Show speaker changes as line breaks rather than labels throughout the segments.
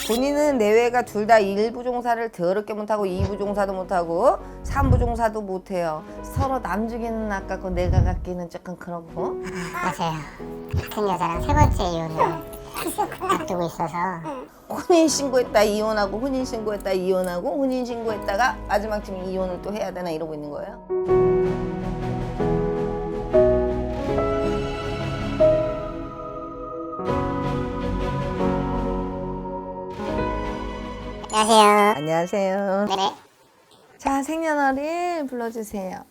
본인은 내외가 둘 다 1부 종사를 더럽게 못하고 2부 종사도 못하고 3부 종사도 못해요. 서로 남주기는 아깝고 내가 갖기는 조금 그렇고.
맞아요. 같은 여자랑 세 번째 이혼을 앞두고 있어서
혼인신고했다 이혼하고 혼인신고했다 이혼하고 혼인신고했다가 마지막쯤 이혼을 또 해야 되나 이러고 있는 거예요.
안녕하세요.
안녕하세요.
네.
자, 생년월일 불러주세요.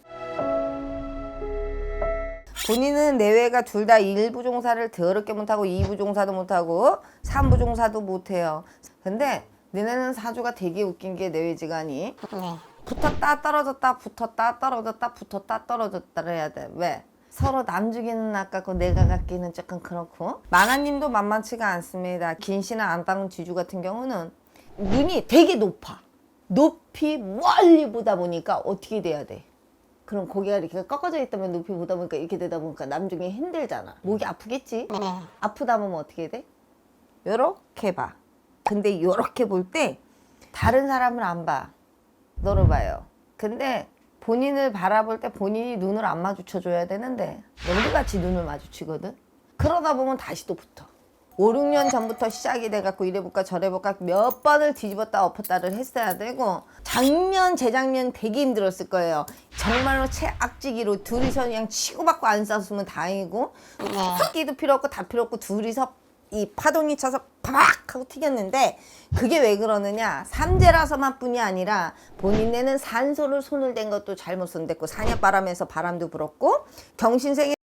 본인은 내외가 둘 다 1부 종사를 더럽게 못하고 2부 종사도 못하고 3부 종사도 못해요. 근데 너네는 사주가 되게 웃긴 게 내외지간이
네.
붙었다 떨어졌다 붙었다 떨어졌다 붙었다 떨어졌다 해야 돼. 왜? 서로 남주기는 아깝고 내가 갖기는 조금 그렇고. 마나님도 만만치가 않습니다. 긴씨나 안땅 쥐주 같은 경우는 눈이 되게 높아. 높이 멀리 보다 보니까 어떻게 돼야 돼? 그럼 고개가 이렇게 꺾어져 있다면 높이 보다 보니까 이렇게 되다 보니까 남중이 힘들잖아. 목이 아프겠지?
네.
아프다 보면 어떻게 돼? 요렇게 봐. 근데 요렇게 볼 때 다른 사람을 안 봐. 너를 봐요. 근데 본인을 바라볼 때 본인이 눈을 안 마주쳐줘야 되는데 연기같이 눈을 마주치거든? 그러다 보면 다시 또 붙어. 5, 6년 전부터 시작이 돼갖고 이래볼까 저래볼까 몇 번을 뒤집었다 엎었다를 했어야 되고 작년 재작년 되게 힘들었을 거예요. 정말로 최악지기로 둘이서 그냥 치고받고 안 싸웠으면 다행이고 끼도 필요 없고 다 필요 없고 둘이서 이 파동이 쳐서 팍 하고 튀겼는데 그게 왜 그러느냐, 삼재라서만 뿐이 아니라 본인네는 산소를 손을 댄 것도 잘못 손댔고 산약바람에서 바람도 불었고 경신생에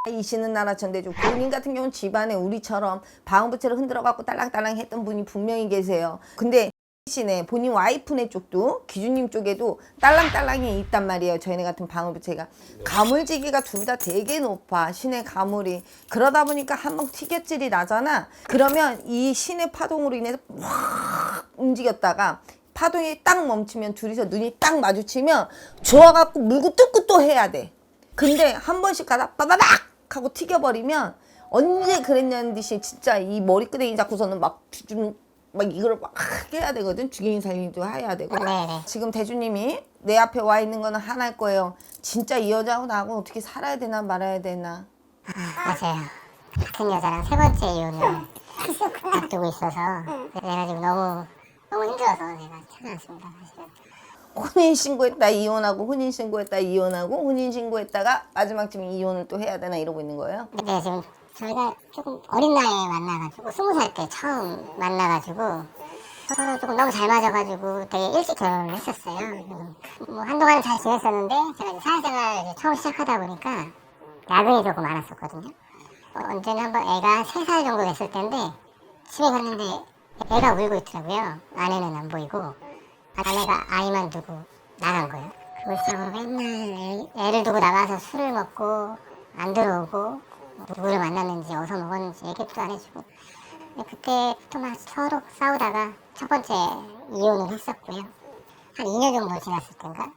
이시는 나라천대주 본인 같은 경우는 집안에 우리처럼 방음부채를 흔들어갖고 딸랑딸랑 했던 분이 분명히 계세요. 근데 시네 본인 와이프네 쪽도 기준님 쪽에도 딸랑딸랑이 있단 말이에요. 저희네 같은 방음부채가 가물지기가 둘 다 되게 높아. 신의 가물이. 그러다 보니까 한번 튀겼질이 나잖아. 그러면 이 신의 파동으로 인해서 확 움직였다가 파동이 딱 멈추면 둘이서 눈이 딱 마주치면 좋아갖고 물고 뜯고 또 해야 돼. 근데 한 번씩 가다 빠바박 하고 튀겨버리면 언제 그랬냐는 듯이 진짜 이 머리끄댕이 잡고서는 막 이걸 막 해야 되거든. 죽이는 살리도 해야 되고.
네네.
지금 대주님이 내 앞에 와 있는 거는 하나일 거예요. 진짜 이 여자하고 나하고 어떻게 살아야 되나 말아야 되나.
맞아요. 같은 여자랑 세 번째 이혼을 앞두고 있어서 내가 지금 너무 힘들어서 내가 찾아왔습니다. 사실은.
혼인신고했다 이혼하고 혼인신고했다 이혼하고 혼인신고했다가 마지막쯤 이혼을 또 해야 되나 이러고 있는 거예요.
근데 지금 저희가 조금 어린 나이에 만나가지고 20살 때 처음 만나가지고 서로 조금 너무 잘 맞아가지고 되게 일찍 결혼을 했었어요. 뭐 한동안 잘 지냈었는데 제가 이제 사회생활 이제 처음 시작하다 보니까 야근이 조금 많았었거든요. 언제는 한번 애가 3살 정도 됐을 텐데 집에 갔는데 애가 울고 있더라고요. 아내는 안 보이고 아내가 아이만 두고 나간 거예요. 그걸 시작으로 맨날 애를 두고 나가서 술을 먹고 안 들어오고 누구를 만났는지 어디서 먹었는지 얘기도 안 해주고 그때부터 막 서로 싸우다가 첫 번째 이혼을 했었고요. 한 2년 정도 지났을 때인가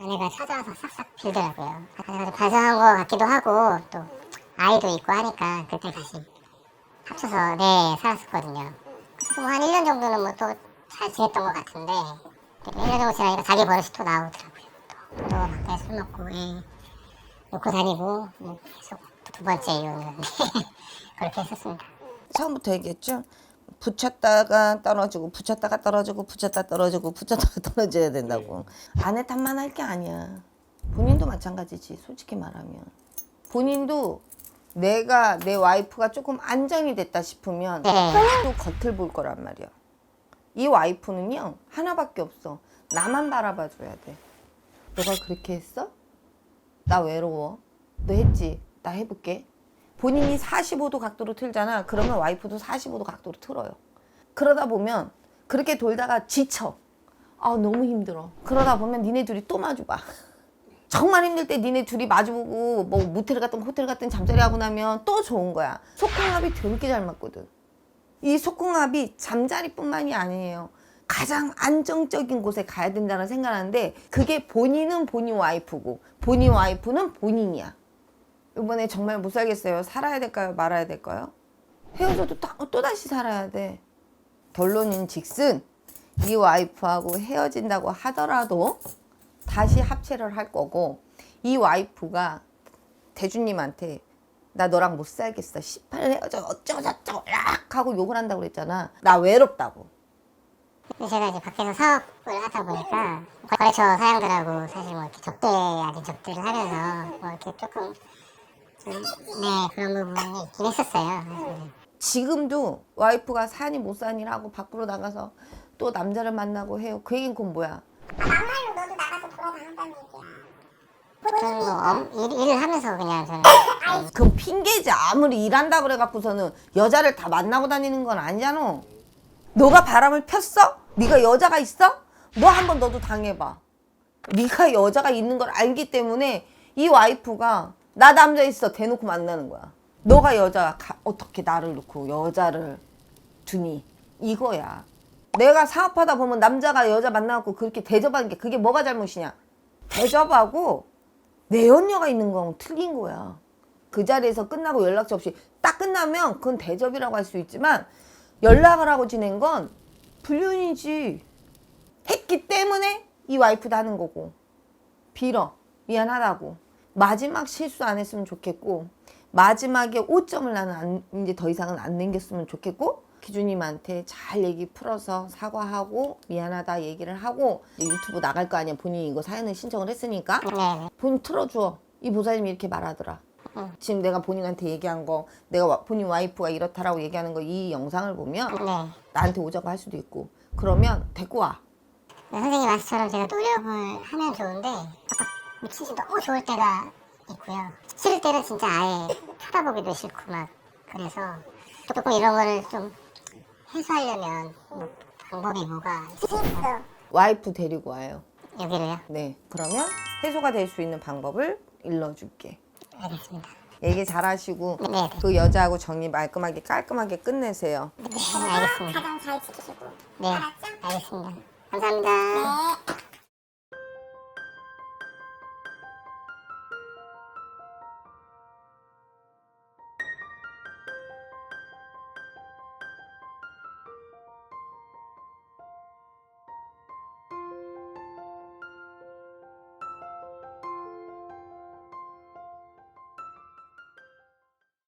아내가 찾아와서 싹싹 빌더라고요. 그래서 반성한 것 같기도 하고 또 아이도 있고 하니까 그때 다시 합쳐서 살았었거든요. 그래서 뭐 한 1년 정도는 뭐 또 잘 지냈던 것 같은데 1년 정도 지나니까 자기 버릇이 또 나오더라고요. 또 밖에 술 먹고 애 놓고 다니고 계속 두 번째 이혼은 그렇게 했었습니다.
처음부터 얘기했죠. 붙였다가 떨어지고 붙였다가 떨어지고 붙였다 떨어지고 붙였다가 떨어져야 된다고. 아내 탓만 할 게 아니야. 본인도 마찬가지지. 솔직히 말하면 본인도 내가 내 와이프가 조금 안정이 됐다 싶으면 또 겉을 볼 거란 말이야. 이 와이프는요 하나밖에 없어. 나만 바라봐 줘야 돼. 너가 그렇게 했어? 나 외로워. 너 했지? 나 해볼게. 본인이 45도 각도로 틀잖아. 그러면 와이프도 45도 각도로 틀어요. 그러다 보면 그렇게 돌다가 지쳐. 아 너무 힘들어. 그러다 보면 니네 둘이 또 마주봐. 정말 힘들 때 니네 둘이 마주보고 뭐 모텔 갔든 호텔 갔든 잠자리 하고 나면 또 좋은 거야. 속궁합이 되게 잘 맞거든. 이 속궁합이 잠자리뿐만이 아니에요. 가장 안정적인 곳에 가야 된다는 생각하는데 그게 본인은 본인 와이프고 본인 와이프는 본인이야. 이번에 정말 못 살겠어요. 살아야 될까요? 말아야 될까요? 헤어져도 또다시 살아야 돼. 결론인 즉슨 이 와이프하고 헤어진다고 하더라도 다시 합체를 할 거고, 이 와이프가 대주님한테 나 너랑 못 살겠어, 18 헤어져 어쩌고 저쩌고 락 하고 욕을 한다고 그랬잖아. 나 외롭다고.
제가 이제 밖에서 사업을 하다 보니까 거래처 사장들하고 사실 뭐 이렇게 접대 아닌 접대를 하면서 뭐 이렇게 조금 네 그런 부분이 있긴 했었어요.
지금도 와이프가 사니 못 사니라고 밖으로 나가서 또 남자를 만나고 해요. 그 얘기는 그건 뭐야?
막말로 너도 나가서 돌아다닌다는 얘기야. 저는 뭐 일을 하면서 그냥 저는
그럼 핑계지. 아무리 일한다 그래갖고서는 여자를 다 만나고 다니는 건 아니잖아. 너가 바람을 폈어? 네가 여자가 있어? 너 한번 너도 당해봐. 네가 여자가 있는 걸 알기 때문에 이 와이프가 나 남자 있어 대놓고 만나는 거야. 너가 여자 어떻게 나를 놓고 여자를 두니? 이거야. 내가 사업하다 보면 남자가 여자 만나갖고 그렇게 대접하는 게 그게 뭐가 잘못이냐? 대접하고 내연녀가 있는 건 틀린 거야. 그 자리에서 끝나고 연락처 없이 딱 끝나면 그건 대접이라고 할 수 있지만, 연락을 하고 지낸 건 불륜이지. 했기 때문에 이 와이프도 하는 거고. 빌어. 미안하다고. 마지막 실수 안 했으면 좋겠고, 마지막에 5점을 나는 이제 더 이상은 안 남겼으면 좋겠고, 기준님한테 잘 얘기 풀어서 사과하고 미안하다 얘기를 하고, 유튜브 나갈 거 아니야. 본인이 이거 사연을 신청을 했으니까
네.
본인 틀어줘. 이 보살님이 이렇게 말하더라. 지금 내가 본인한테 얘기한 거, 내가 본인 와이프가 이렇다라고 얘기하는 거, 이 영상을 보면
네.
나한테 오자고 할 수도 있고, 그러면 데리고 와.
네, 선생님 말씀처럼 제가 노력을 하면 좋은데 아까 미친지 너무 좋을 때가 있고요. 싫을 때는 진짜 아예 쳐다보기도 싫고 막 그래서 조금 이런 거를 좀 해소하려면 뭐 방법이 뭐가 있을까요?
와이프 데리고 와요.
여기로요?
네. 그러면 해소가 될 수 있는 방법을 일러줄게.
알겠습니다.
얘기 잘하시고
네.
그 여자하고 정리 말끔하게 깔끔하게 끝내세요.
네, 알겠습니다. 가장 잘 지키시고. 네, 알겠습니다. 감사합니다. 네.